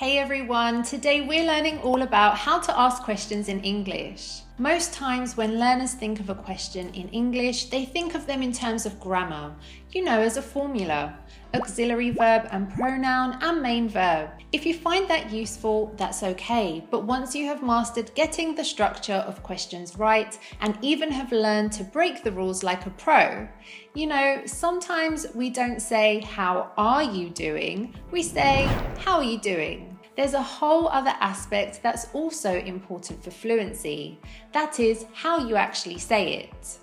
Hey everyone, today we're learning all about how to ask questions in English. Most times when learners think of a question in English, they think of them in terms of grammar, as a formula, auxiliary verb and pronoun and main verb. If you find that useful, that's okay, but once you have mastered getting the structure of questions right and even have learned to break the rules like a pro, sometimes we don't say, "How are you doing?" We say, "How are you doing?" There's a whole other aspect that's also important for fluency. That is how you actually say it.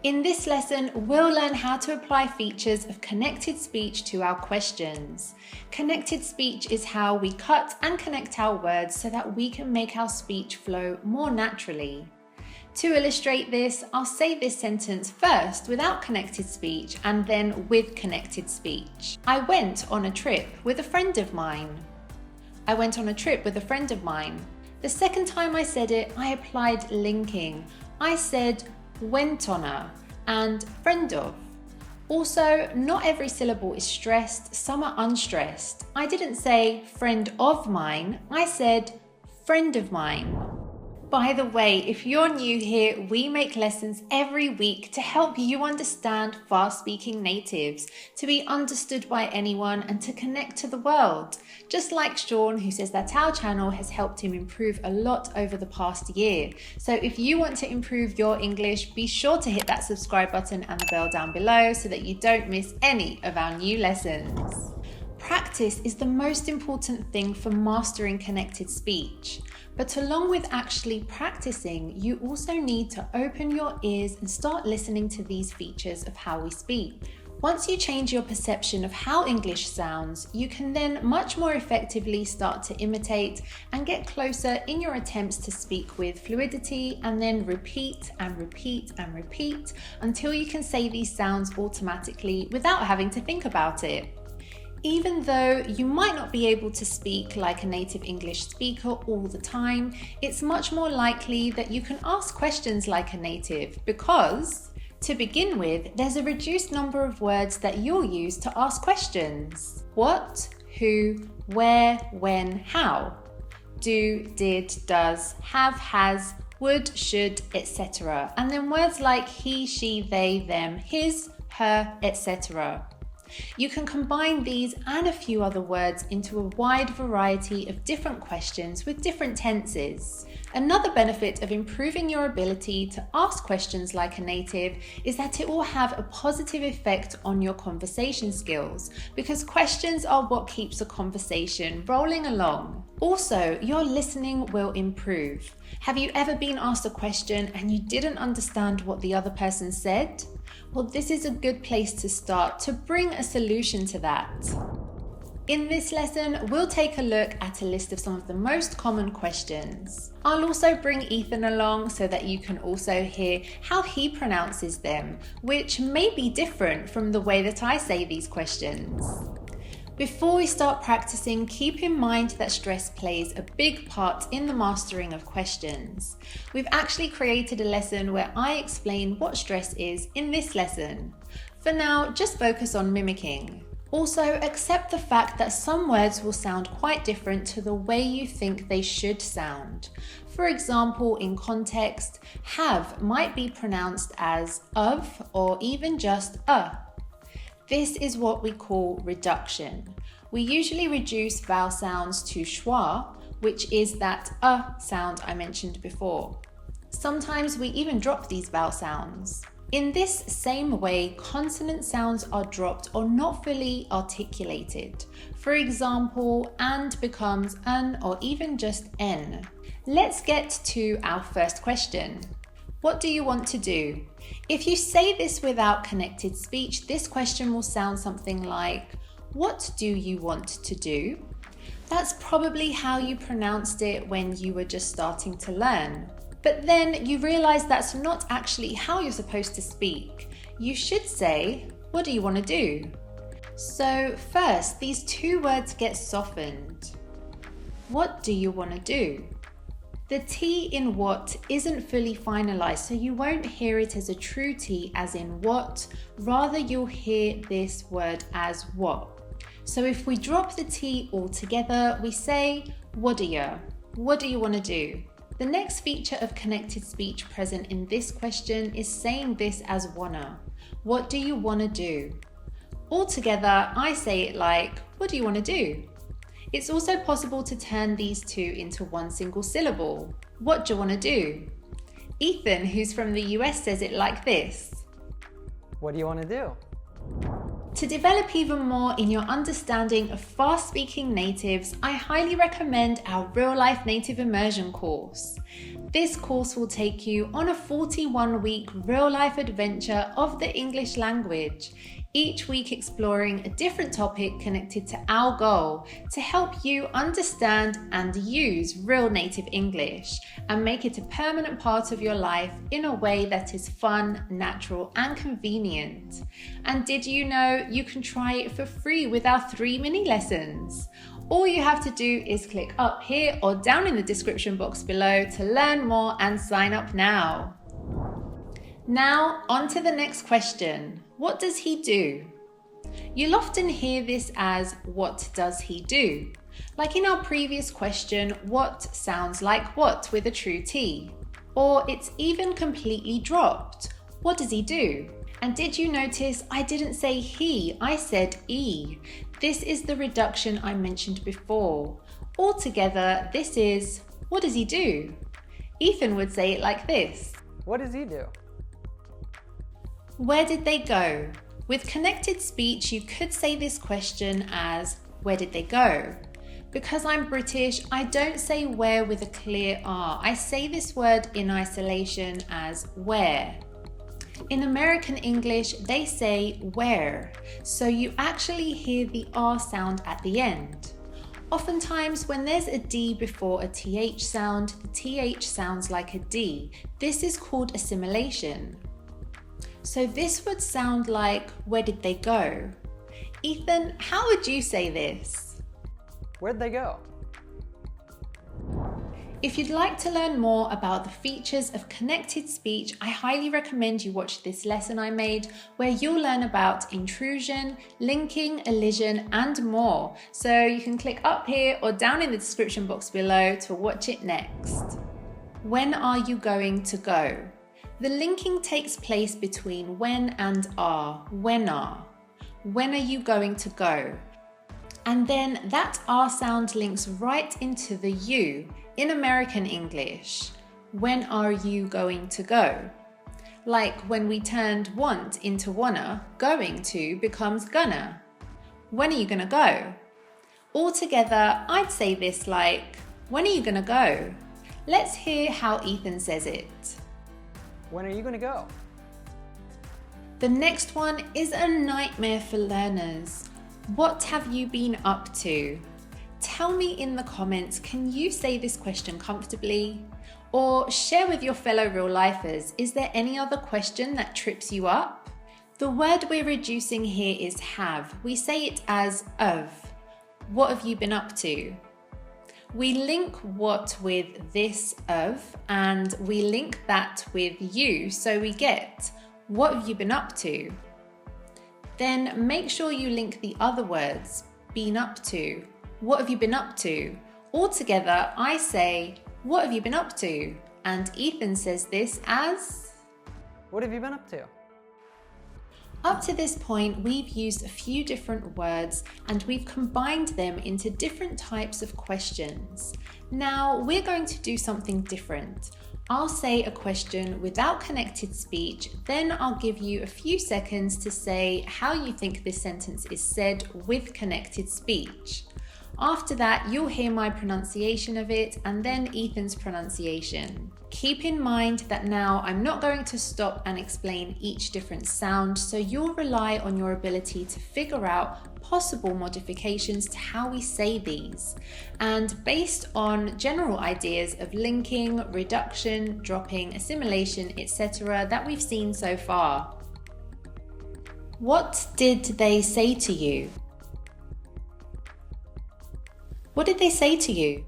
In this lesson, we'll learn how to apply features of connected speech to our questions. Connected speech is how we cut and connect our words so that we can make our speech flow more naturally. To illustrate this, I'll say this sentence first without connected speech and then with connected speech. I went on a trip with a friend of mine. I went on a trip with a friend of mine. The second time I said it, I applied linking. I said went on a and friend of. Also, not every syllable is stressed, some are unstressed. I didn't say friend of mine, I said friend of mine. By the way, if you're new here, we make lessons every week to help you understand fast-speaking natives, to be understood by anyone and to connect to the world. Just like Sean, who says that our channel has helped him improve a lot over the past year. So if you want to improve your English, be sure to hit that subscribe button and the bell down below so that you don't miss any of our new lessons. Practice is the most important thing for mastering connected speech. But along with actually practicing, you also need to open your ears and start listening to these features of how we speak. Once you change your perception of how English sounds, you can then much more effectively start to imitate and get closer in your attempts to speak with fluidity, and then repeat and repeat and repeat until you can say these sounds automatically without having to think about it. Even though you might not be able to speak like a native English speaker all the time, it's much more likely that you can ask questions like a native because, to begin with, there's a reduced number of words that you'll use to ask questions. What, who, where, when, how. Do, did, does, have, has, would, should, etc. And then words like he, she, they, them, his, her, etc. You can combine these and a few other words into a wide variety of different questions with different tenses. Another benefit of improving your ability to ask questions like a native is that it will have a positive effect on your conversation skills, because questions are what keeps a conversation rolling along. Also, your listening will improve. Have you ever been asked a question and you didn't understand what the other person said? Well, this is a good place to start to bring a solution to that. In this lesson, we'll take a look at a list of some of the most common questions. I'll also bring Ethan along so that you can also hear how he pronounces them, which may be different from the way that I say these questions. Before we start practicing, keep in mind that stress plays a big part in the mastering of questions. We've actually created a lesson where I explain what stress is in this lesson. For now, just focus on mimicking. Also, accept the fact that some words will sound quite different to the way you think they should sound. For example, in context, have might be pronounced as of or even just a. This is what we call reduction. We usually reduce vowel sounds to schwa, which is that sound I mentioned before. Sometimes we even drop these vowel sounds. In this same way, consonant sounds are dropped or not fully articulated. For example, and becomes an or even just n. Let's get to our first question. What do you want to do? If you say this without connected speech, this question will sound something like, what do you want to do? That's probably how you pronounced it when you were just starting to learn. But then you realize that's not actually how you're supposed to speak. You should say, what do you want to do? So first, these two words get softened. What do you want to do? The T in what isn't fully finalized, so you won't hear it as a true T as in what, rather you'll hear this word as what. So if we drop the T altogether, we say, what do you? What do you want to do? The next feature of connected speech present in this question is saying this as wanna. What do you want to do? Altogether, I say it like, what do you want to do? It's also possible to turn these two into one single syllable. What do you want to do? Ethan, who's from the US, says it like this. What do you want to do? To develop even more in your understanding of fast-speaking natives, I highly recommend our Real Life Native Immersion course. This course will take you on a 41-week real-life adventure of the English language, each week exploring a different topic connected to our goal to help you understand and use real native English and make it a permanent part of your life in a way that is fun, natural, and convenient. And did you know you can try it for free with our 3 mini lessons? All you have to do is click up here or down in the description box below to learn more and sign up now. Now, on to the next question. What does he do? You'll often hear this as, what does he do? Like in our previous question, what sounds like what with a true T? Or it's even completely dropped. What does he do? And did you notice I didn't say he, I said E. This is the reduction I mentioned before. Altogether, this is, what does he do? Ethan would say it like this. What does he do? Where did they go? With connected speech, you could say this question as, where did they go? Because I'm British, I don't say where with a clear R. I say this word in isolation as where. In American English, they say where, so you actually hear the R sound at the end. Oftentimes, when there's a D before a TH sound, the TH sounds like a D. This is called assimilation. So this would sound like, where did they go? Ethan, how would you say this? Where'd they go? If you'd like to learn more about the features of connected speech, I highly recommend you watch this lesson I made where you'll learn about intrusion, linking, elision, and more. So you can click up here or down in the description box below to watch it next. When are you going to go? The linking takes place between when and are. When are. When are you going to go? And then that R sound links right into the U in American English. When are you going to go? Like when we turned want into wanna, going to becomes gonna. When are you gonna go? Altogether, I'd say this like, when are you gonna go? Let's hear how Ethan says it. When are you going to go? The next one is a nightmare for learners. What have you been up to? Tell me in the comments, can you say this question comfortably? Or share with your fellow real-lifers, is there any other question that trips you up? The word we're reducing here is have. We say it as of. What have you been up to? We link what with this of, and we link that with you, so we get, what have you been up to? Then make sure you link the other words, been up to. What have you been up to? Altogether, I say, what have you been up to? And Ethan says this as, what have you been up to? Up to this point, we've used a few different words and we've combined them into different types of questions. Now we're going to do something different. I'll say a question without connected speech, then I'll give you a few seconds to say how you think this sentence is said with connected speech. After that, you'll hear my pronunciation of it and then Ethan's pronunciation. Keep in mind that now I'm not going to stop and explain each different sound, so you'll rely on your ability to figure out possible modifications to how we say these, and based on general ideas of linking, reduction, dropping, assimilation, etc. that we've seen so far. What did they say to you? What did they say to you?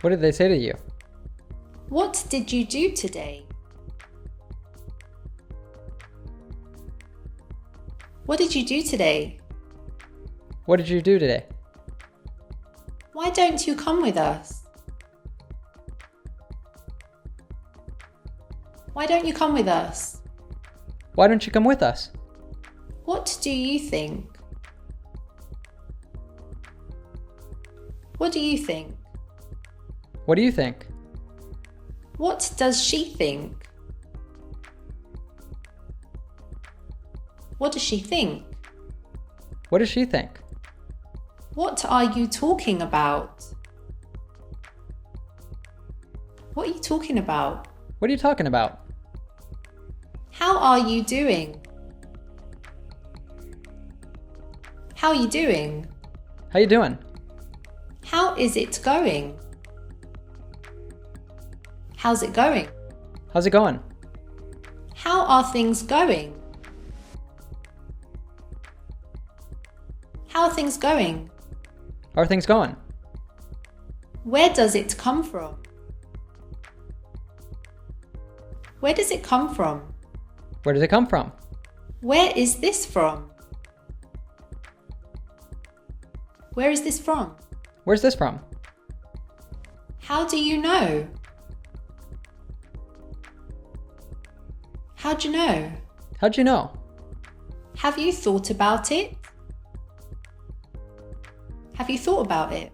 What did they say to you? What did you do today? What did you do today? What did you do today? Why don't you come with us? Why don't you come with us? Why don't you come with us? What do you think? What do you think? What do you think? What does she think? What does she think? What does she think? What are you talking about? What are you talking about? What are you talking about? How are you doing? How are you doing? How you doing? How is it going? How's it going? How's it going? How are things going? How are things going? How are things going? Where does it come from? Where does it come from? Where does it come from? Where is this from? Where is this from? Where's this from? How do you know? How'd you know? How'd you know? Have you thought about it? Have you thought about it?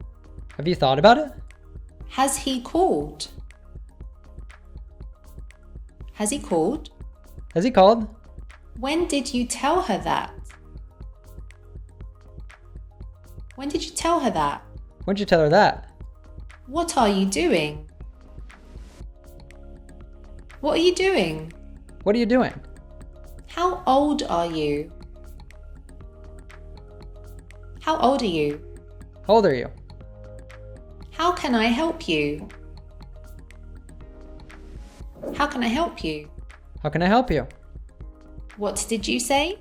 Have you thought about it? Has he called? Has he called? Has he called? When did you tell her that? When did you tell her that? When'd you tell her that? What are you doing? What are you doing? What are you doing? How old are you? How old are you? How old are you? How can I help you? How can I help you? How can I help you? What did you say?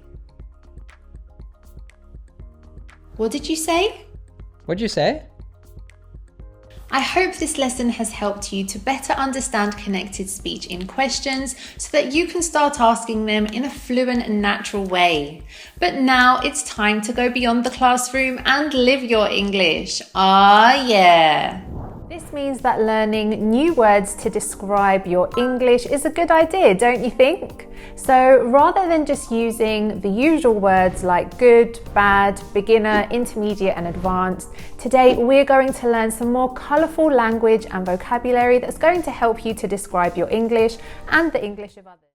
What did you say? What'd you say? I hope this lesson has helped you to better understand connected speech in questions so that you can start asking them in a fluent and natural way. But now it's time to go beyond the classroom and live your English. Ah, yeah. This means that learning new words to describe your English is a good idea, don't you think? So rather than just using the usual words like good, bad, beginner, intermediate and advanced, today we're going to learn some more colourful language and vocabulary that's going to help you to describe your English and the English of others.